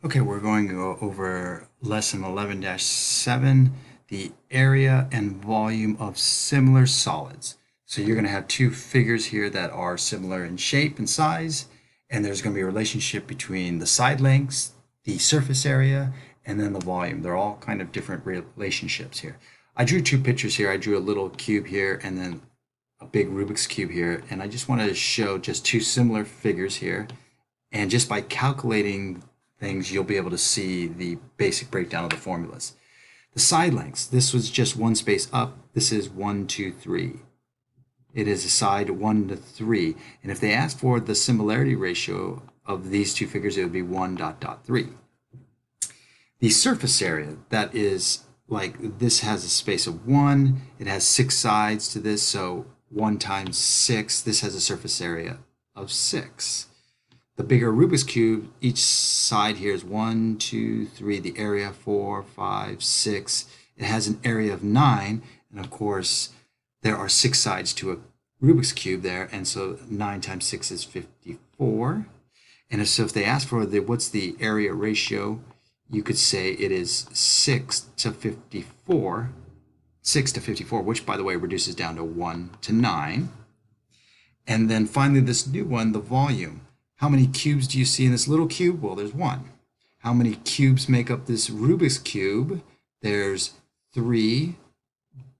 Okay, we're going to go over lesson 11-7, the area and volume of similar solids. So you're going to have two figures here that are similar in shape and size, and there's going to be a relationship between the side lengths, the surface area, and then the volume. They're all kind of different relationships here. I drew two pictures here. I drew a little cube here and then a big Rubik's Cube here, and I just wanted to show just two similar figures here. And just by calculating things, you'll be able to see the basic breakdown of the formulas. The side lengths, this was just one space up. This is 1, 2, 3. It is a side 1 to 3. And if they ask for the similarity ratio of these two figures, it would be 1 dot dot 3. The surface area, that is like this has a space of 1. It has 6 sides to this, so 1 times 6. This has a surface area of 6. The bigger Rubik's Cube, each side here is 1, 2, 3, the area 4, 5, 6. It has an area of 9, and of course, there are 6 sides to a Rubik's Cube there, and so 9 times 6 is 54. And so if they ask for what's the area ratio, you could say it is 6 to 54, 6 to 54, which by the way reduces down to 1 to 9. And then finally this new one, the volume. How many cubes do you see in this little cube? Well, there's 1. How many cubes make up this Rubik's Cube? There's 3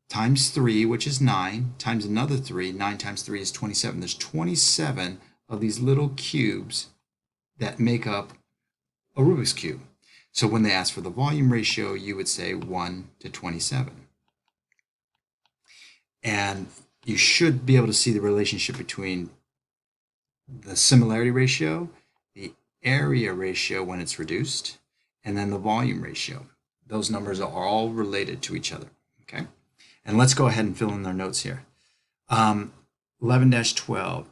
times 3, which is 9, times another 3. 9 times 3 is 27. There's 27 of these little cubes that make up a Rubik's Cube. So when they ask for the volume ratio, you would say 1 to 27. And you should be able to see the relationship between the similarity ratio, the area ratio when it's reduced, and then the volume ratio. Those numbers are all related to each other, okay? And let's go ahead and fill in their notes here. 11-12,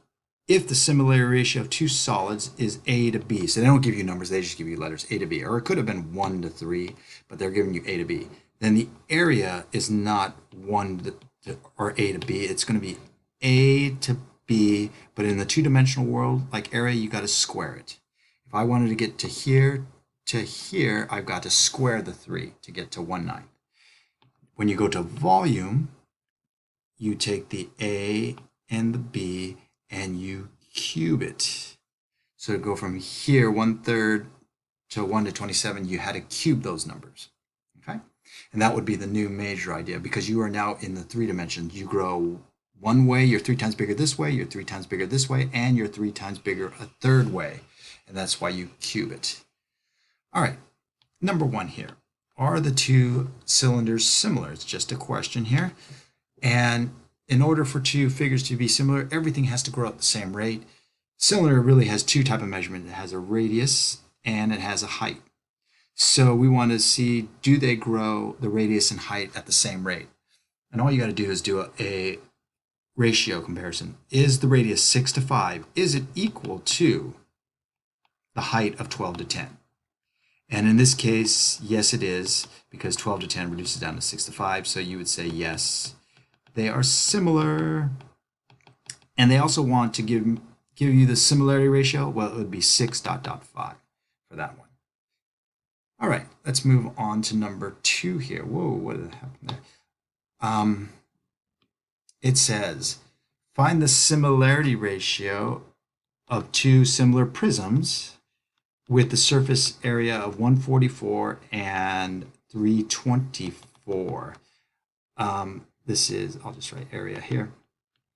if the similarity ratio of two solids is A to B, so they don't give you numbers, they just give you letters, A to B, or it could have been 1 to 3, but they're giving you A to B, then the area is not 1 to, or A to B, it's going to be A to B, but in the two-dimensional world, like area, you got to square it. If I wanted to get to here, I've got to square the 3 to get to 1/9. When you go to volume, you take the A and the B and you cube it. So to go from here, 1/3 to 1 to 27, you had to cube those numbers, okay? And that would be the new major idea because you are now in the 3 dimensions. You grow one way, you're 3 times bigger this way, you're 3 times bigger this way, and you're 3 times bigger a third way. And that's why you cube it. All right, number 1 here. Are the two cylinders similar? It's just a question here. And in order for two figures to be similar, everything has to grow at the same rate. Cylinder really has two types of measurement. It has a radius and it has a height. So we want to see, do they grow the radius and height at the same rate? And all you got to do is do a ratio comparison. Is the radius 6 to 5? Is it equal to the height of 12 to 10? And in this case, yes, it is, because 12 to 10 reduces down to 6 to 5. So you would say yes, they are similar. And they also want to give you the similarity ratio. Well, it would be 6 dot dot 5 for that one. All right, let's move on to number 2 here. Whoa, what happened there? It says, find the similarity ratio of two similar prisms with the surface area of 144 and 324. This is, I'll just write area here,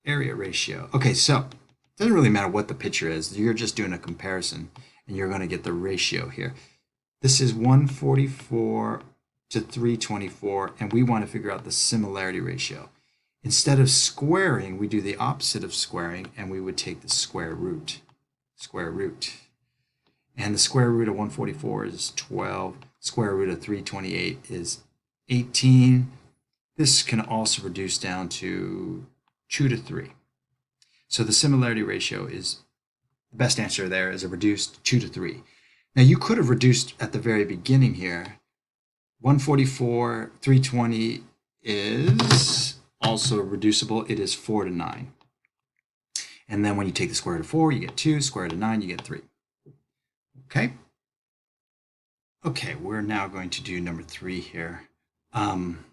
area ratio. Okay, so it doesn't really matter what the picture is. You're just doing a comparison, and you're going to get the ratio here. This is 144 to 324, and we want to figure out the similarity ratio. Instead of squaring, we do the opposite of squaring, and we would take the square root. Square root. And the square root of 144 is 12. Square root of 328 is 18. This can also reduce down to 2 to 3. So the similarity ratio is, the best answer there is a reduced 2 to 3. Now you could have reduced at the very beginning here. 144, 320 is also reducible. It is 4 to 9. And then when you take the square root of 4, you get 2. Square root of 9, you get 3. Okay? Okay, we're now going to do number 3 here. Um,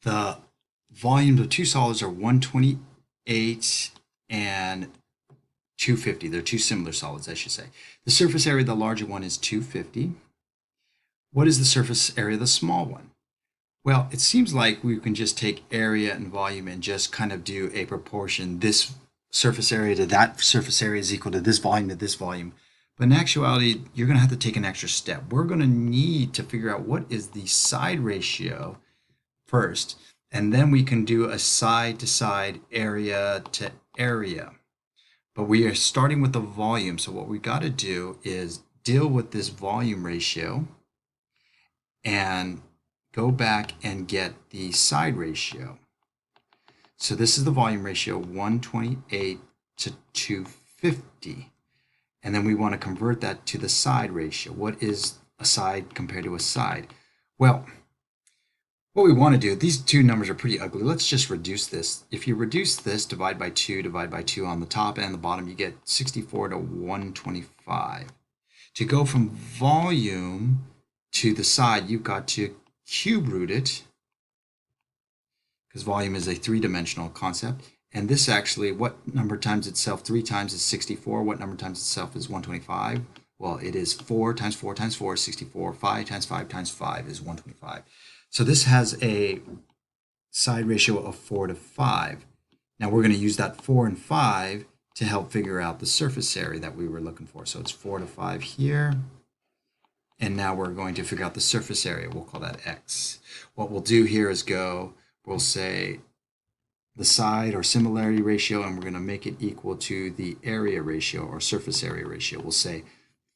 the volumes of two solids are 128 and 250. They're two similar solids, I should say. The surface area of the larger one is 250. What is the surface area of the small one? Well, it seems like we can just take area and volume and just kind of do a proportion. This surface area to that surface area is equal to this volume to this volume. But in actuality, you're going to have to take an extra step. We're going to need to figure out what is the side ratio first, and then we can do a side to side, area to area. But we are starting with the volume. So what we got to do is deal with this volume ratio and go back and get the side ratio. So this is the volume ratio, 128 to 250. And then we want to convert that to the side ratio. What is a side compared to a side? Well, what we want to do, these two numbers are pretty ugly. Let's just reduce this. If you reduce this, divide by 2 on the top and the bottom, you get 64 to 125. To go from volume to the side, you've got to cube root it, because volume is a three-dimensional concept. And this actually, what number times itself 3 times is 64. What number times itself is 125? Well, it is 4 times 4 times 4 is 64. 5 times 5 times 5 is 125. So this has a side ratio of 4 to 5. Now we're going to use that 4 and 5 to help figure out the surface area that we were looking for. So it's 4 to 5 here. And now we're going to figure out the surface area. We'll call that x. What we'll do here is we'll say the side or similarity ratio, and we're going to make it equal to the area ratio or surface area ratio. We'll say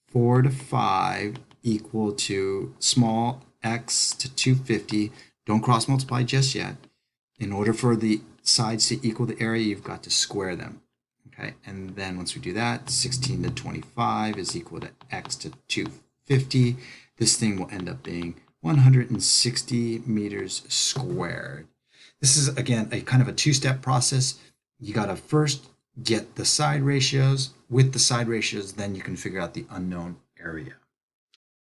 4 to 5 equal to small x to 250. Don't cross multiply just yet. In order for the sides to equal the area, you've got to square them. Okay, and then once we do that, 16 to 25 is equal to x to 250. This thing will end up being 160 meters squared. This is, again, a kind of a two-step process. You got to first get the side ratios. With the side ratios, then you can figure out the unknown area.